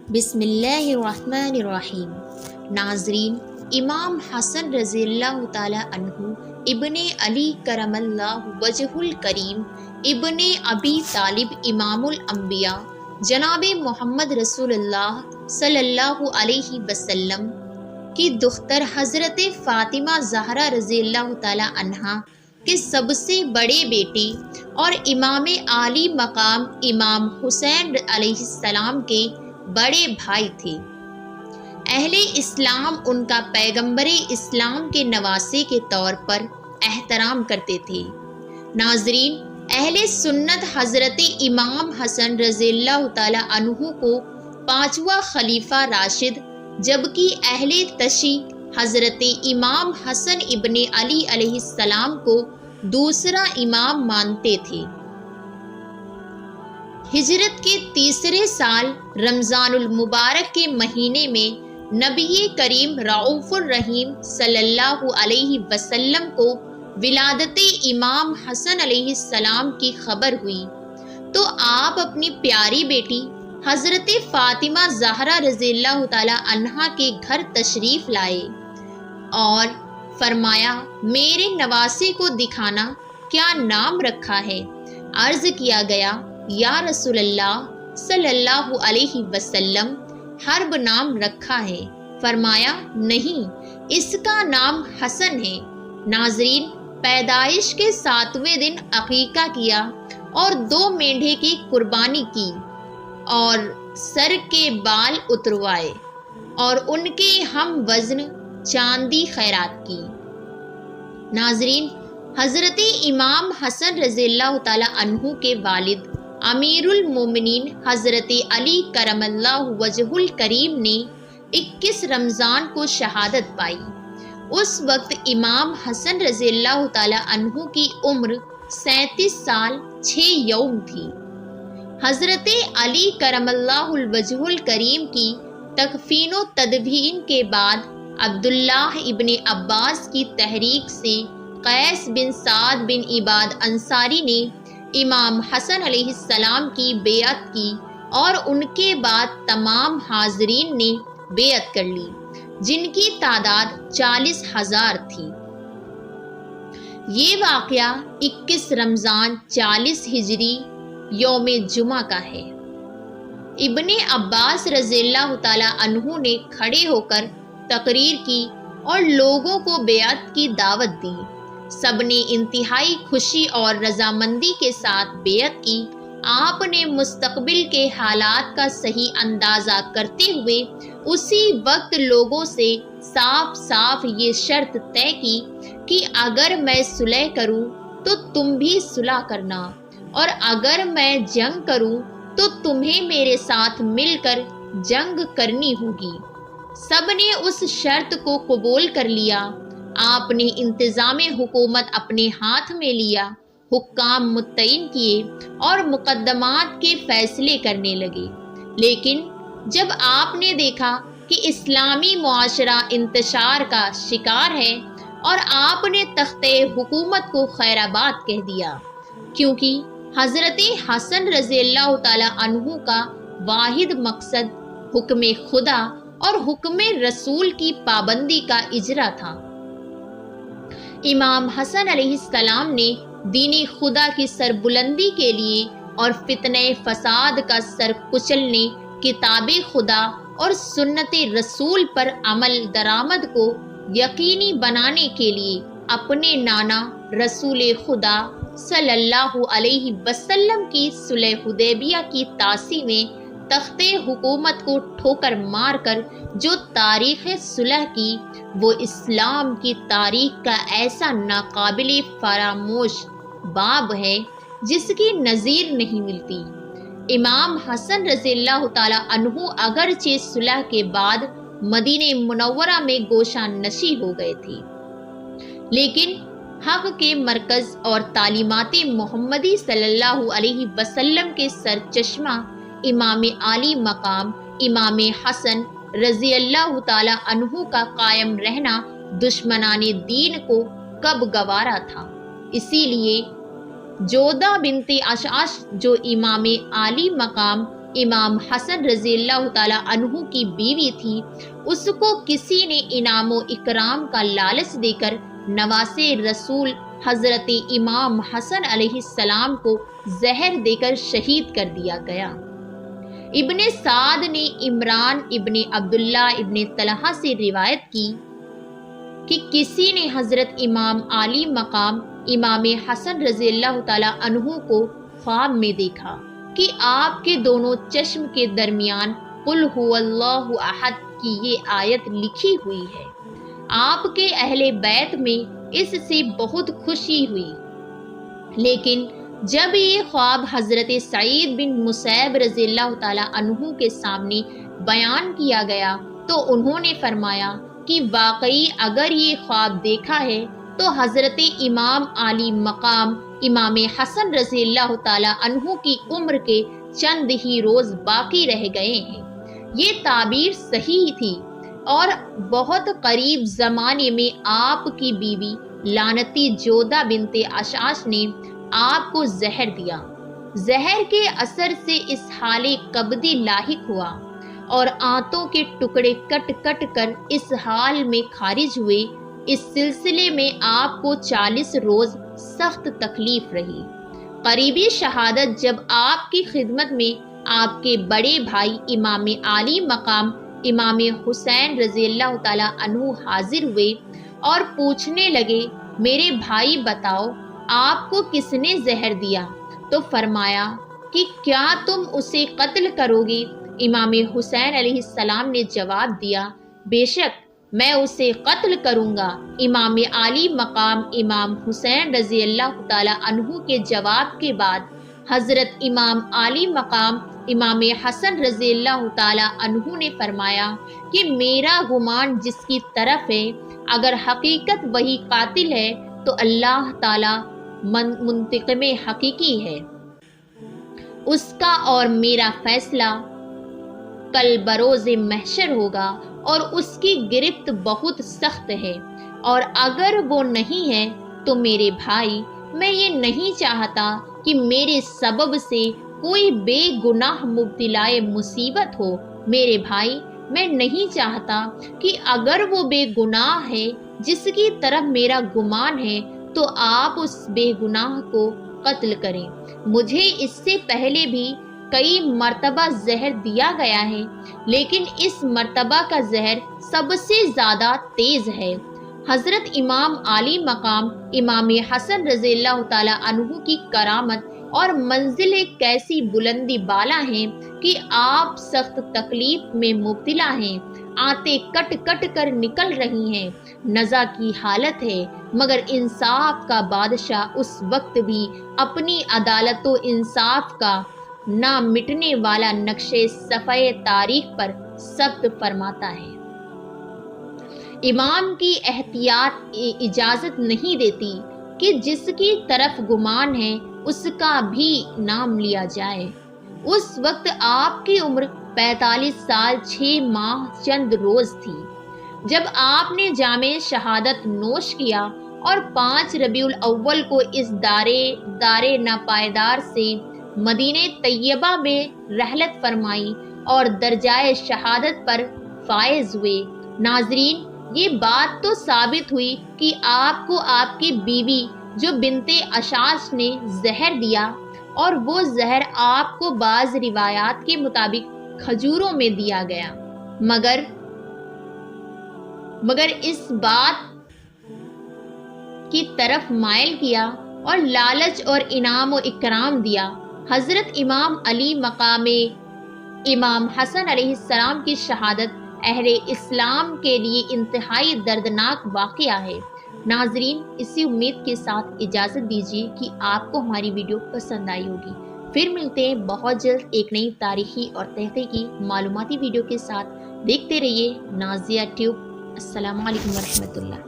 بسم اللہ الرحمن الرحیم۔ ناظرین، امام حسن رضی اللہ تعالی عنہ ابن علی کرم اللہ وجہ الکریم ابن ابی طالب امام الانبیاء جناب محمد رسول اللہ صلی اللہ علیہ وسلم کی دختر حضرت فاطمہ زہرا رضی اللہ تعالی عنہا کے سب سے بڑے بیٹے اور امام عالی مقام امام حسین علیہ السلام کے بڑے بھائی تھے۔ اہل اسلام ان کا پیغمبر اسلام کے نواسے کے طور پر احترام کرتے تھے۔ ناظرین، اہل سنت حضرت امام حسن رضی اللہ تعالی عنہ کو پانچواں خلیفہ راشد، جبکہ اہل تشیع حضرت امام حسن ابن علی علیہ السلام کو دوسرا امام مانتے تھے۔ ہجرت کے تیسرے سال رمضان المبارک کے مہینے میں نبی کریم رؤوف الرحیم صلی اللہ علیہ وسلم کو ولادت امام حسن علیہ السلام کی خبر ہوئی تو آپ اپنی پیاری بیٹی حضرت فاطمہ زہرا رضی اللہ تعالی عنہا کے گھر تشریف لائے اور فرمایا، میرے نواسے کو دکھانا، کیا نام رکھا ہے؟ عرض کیا گیا، یا رسول اللہ صلی اللہ علیہ وسلم، حرب نام رکھا ہے۔ فرمایا، نہیں، اس کا نام حسن ہے۔ ناظرین، پیدائش کے 7ویں دن عقیقہ کیا اور 2 مینڈھے کی قربانی کی اور سر کے بال اتروائے اور ان کے ہم وزن چاندی خیرات کی۔ ناظرین، حضرت امام حسن رضی اللہ تعالی عنہ کے والد امیر المومنین حضرت علی کرم اللہ وجہ الکریم نے 21 رمضان کو شہادت پائی۔ اس وقت امام حسن رضی اللہ تعالی عنہ کی عمر 37 سال 6 یوم تھی۔ حضرت علی کرم اللہ وجہ الکریم کی تکفین و تدفین کے بعد عبداللہ ابن عباس کی تحریک سے قیس بن سعد بن عباد انصاری نے امام حسن علیہ السلام کی بیعت کی اور ان کے بعد تمام حاضرین نے بیعت کر لی، جن کی تعداد 40,000 تھی۔ یہ واقعہ 21 رمضان 40 ہجری یوم جمعہ کا ہے۔ ابن عباس رضی اللہ تعالی عنہ نے کھڑے ہو کر تقریر کی اور لوگوں کو بیعت کی دعوت دی۔ سب نے انتہائی خوشی اور رضامندی کے ساتھ بیعت کی۔ آپ نے مستقبل کے حالات کا صحیح اندازہ کرتے ہوئے اسی وقت لوگوں سے صاف صاف یہ شرط طے کی کہ اگر میں صلح کروں تو تم بھی صلح کرنا، اور اگر میں جنگ کروں تو تمہیں میرے ساتھ مل کر جنگ کرنی ہوگی۔ سب نے اس شرط کو قبول کر لیا۔ آپ نے انتظام حکومت اپنے ہاتھ میں لیا، حکام متعین کیے اور مقدمات کے فیصلے کرنے لگے۔ لیکن جب آپ نے دیکھا کہ اسلامی معاشرہ انتشار کا شکار ہے اور آپ نے تخت حکومت کو خیر آباد کہہ دیا، کیونکہ حضرت حسن رضی اللہ تعالی عنہ کا واحد مقصد حکم خدا اور حکم رسول کی پابندی کا اجرا تھا۔ امام حسن علیہ السلام نے دین خدا کی سربلندی کے لیے اور فتنہ فساد کا سر کچلنے، کتاب خدا اور سنت رسول پر عمل درآمد کو یقینی بنانے کے لیے اپنے نانا رسول خدا صلی اللہ علیہ وسلم کی صلح حدیبیہ کی تاسی میں تخت حکومت کو ٹھوکر مار کر جو تاریخ صلح کی، وہ اسلام کی تاریخ کا ایسا ناقابل فراموش باب ہے جس کی نظیر نہیں ملتی۔ امام حسن رضی اللہ تعالی عنہ اگرچہ صلح کے بعد مدینہ منورہ میں گوشہ نشی ہو گئے تھے، لیکن حق کے مرکز اور تعلیمات محمدی صلی اللہ علیہ وسلم کے سرچشمہ امام عالی مقام امام حسن رضی اللہ تعالی عنہ کا قائم رہنا دشمنان دین کو کب گوارا تھا۔ اسی لیے جودہ بنت اشعث جو امام عالی مقام امام حسن رضی اللہ تعالیٰ عنہ کی بیوی تھی، اس کو کسی نے انعام و اکرام کا لالچ دے کر نواسے رسول حضرت امام حسن علیہ السلام کو زہر دے کر شہید کر دیا گیا۔ ابن سعد نے عمران ابن عبداللہ ابن طلحہ سے روایت کی کہ کسی نے حضرت امام عالی مقام امام حسن رضی اللہ تعالیٰ عنہ کو خواب میں دیکھا کہ آپ کے دونوں چشم کے درمیان قل هو اللہ احد کی یہ آیت لکھی ہوئی ہے۔ آپ کے اہل بیت میں اس سے بہت خوشی ہوئی، لیکن جب یہ خواب حضرت سعید بن مسیب رضی اللہ تعالیٰ عنہ کے سامنے بیان کیا گیا تو انہوں نے فرمایا کہ واقعی اگر یہ خواب دیکھا ہے تو حضرت امام عالی مقام امام حسن رضی اللہ تعالیٰ عنہ کی عمر کے چند ہی روز باقی رہ گئے ہیں۔ یہ تعبیر صحیح تھی اور بہت قریب زمانے میں آپ کی بیوی لعنتی جودہ بنت اشعث نے آپ کو زہر دیا۔ زہر کے اثر سے اس حال کبدی لاحق ہوا اور آنتوں کے ٹکڑے کٹ کٹ کر اس حال میں خارج ہوئے۔ اس سلسلے میں آپ کو 40 روز سخت تکلیف رہی۔ قریبی شہادت جب آپ کی خدمت میں آپ کے بڑے بھائی امام عالی مقام امام حسین رضی اللہ تعالیٰ عنہ حاضر ہوئے اور پوچھنے لگے، میرے بھائی بتاؤ آپ کو کس نے زہر دیا؟ تو فرمایا کہ کیا تم اسے قتل کرو گے؟ امام حسین علیہ السلام نے جواب دیا، بے شک میں اسے قتل کروں گا۔ امام عالی مقام امام حسین رضی اللہ تعالیٰ عنہ کے جواب کے بعد حضرت امام عالی مقام امام حسن رضی اللہ تعالیٰ عنہ نے فرمایا کہ میرا گمان جس کی طرف ہے اگر حقیقت وہی قاتل ہے تو اللہ تعالیٰ منتقم حقیقی ہے، اس کا اور میرا فیصلہ کل بروز محشر ہوگا اور اس کی گرفت بہت سخت ہے، اور اگر وہ نہیں ہے تو میرے بھائی میں یہ نہیں چاہتا کہ میرے سبب سے کوئی بے گناہ مبتلائے مصیبت ہو۔ میرے بھائی میں نہیں چاہتا کہ اگر وہ بے گناہ ہے جس کی طرف میرا گمان ہے تو آپ اس بے گناہ کو قتل کریں۔ مجھے اس سے پہلے بھی کئی مرتبہ زہر دیا گیا ہے، لیکن اس مرتبہ کا زہر سب سے زیادہ تیز ہے۔ حضرت امام عالی مقام امام حسن رضی اللہ تعالیٰ عنہ کی کرامت اور منزل کیسی بلندی بالا ہیں کہ آپ سخت تکلیف میں مبتلا ہیں، آنتیں کٹ کٹ کر نکل رہی ہیں، نزع کی حالت ہے، مگر انصاف کا بادشاہ اس وقت بھی اپنی عدالت و انصاف کا نہ مٹنے والا نقش صفحہ تاریخ پر ثبت فرماتا ہے۔ امام کی احتیاط اجازت نہیں دیتی کہ جس کی طرف گمان ہے اس کا بھی نام لیا جائے۔ اس وقت آپ کی عمر 45 سال 6 ماہ چند روز تھی جب آپ نے جام شہادت نوش کیا اور 5 ربیع الاول کو اس دار ناپائیدار سے مدینہ طیبہ میں رحلت فرمائی اور درجۂ شہادت پر فائز ہوئے۔ ناظرین، یہ بات تو ثابت ہوئی کہ آپ کو آپ کی بیوی جو بنت اشعث نے زہر دیا، اور وہ زہر آپ کو بعض روایات کے مطابق کھجوروں میں دیا گیا، مگر اس بات کی طرف مائل کیا اور لالچ اور انعام و اکرام دیا۔ حضرت امام علی مقام امام حسن علیہ السلام کی شہادت اہل اسلام کے لیے انتہائی دردناک واقعہ ہے۔ ناظرین، اسی امید کے ساتھ اجازت دیجیے کہ آپ کو ہماری ویڈیو پسند آئی ہوگی۔ پھر ملتے ہیں بہت جلد ایک نئی تاریخی اور تحقیقی معلوماتی ویڈیو کے ساتھ۔ دیکھتے رہیے نازیہ ٹیوب۔ السلام علیکم ورحمۃ اللہ۔